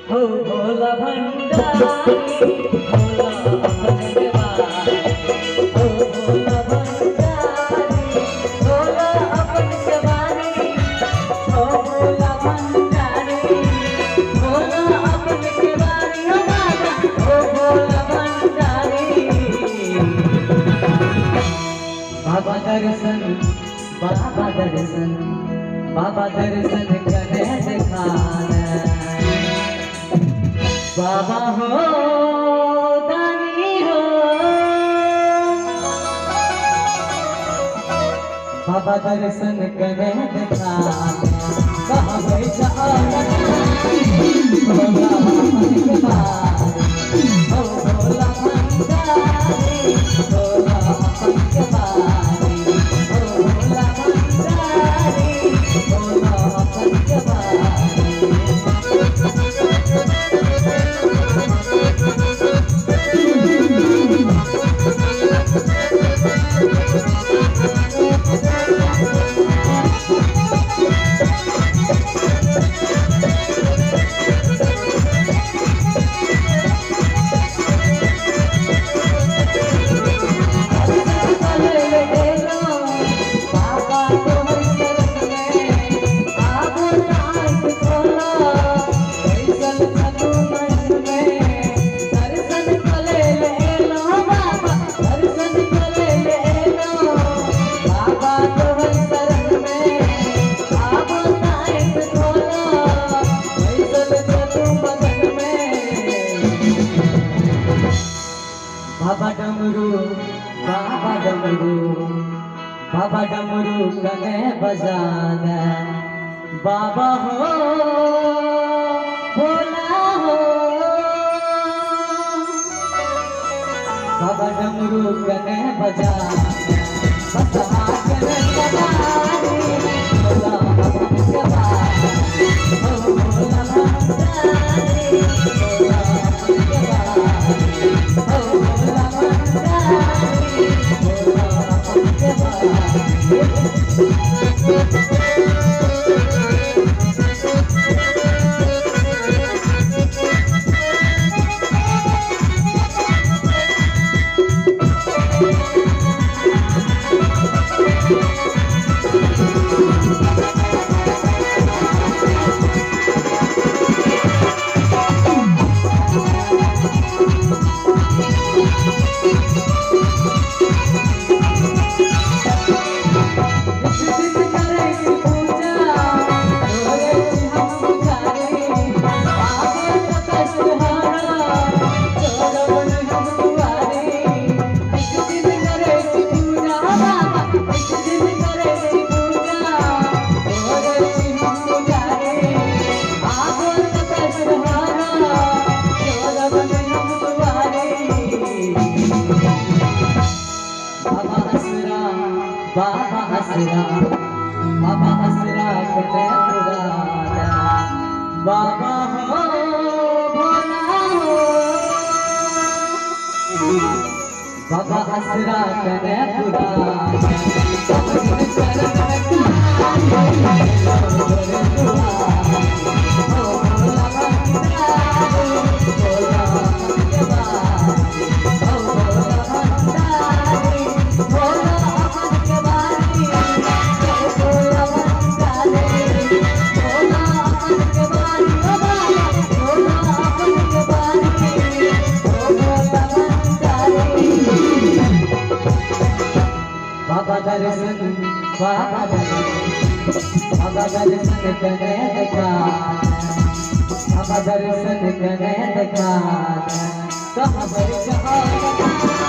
हो भोला भंडारी भोला भंडारी हो भोला भंडारी भोला भंडारी हो भोला भंडारी भोला भंडारी हो बाबा हो भोला भंडारी बाबा दर्शन बाबा दर्शन बाबा दर्शन करे दिखाना बाबा हो दानी हो बाबा दर्शन करे दिखाना कहाँ बैठा भोला भंडारी हो भोला भंडारी भोला भंडारी हो भोला भंडारी भोला भंडारी बाबा डमरू बाबा डमरू कने बजाना बाबा हो भोला हो बाबा डमरू कने बजाना बसा कने बजानी भोला भंडारी हो भोला भंडारी भोला भंडारी हो भोला भंडारी भोला बाबा हसरा कने पुराना बाबा हो भोला हो बाबा हसरा कने पुराना बाबा दर्शन बाबा दर्शन करे दिखाना बाबा दर्शन करे दिखाना कहाँ बैठा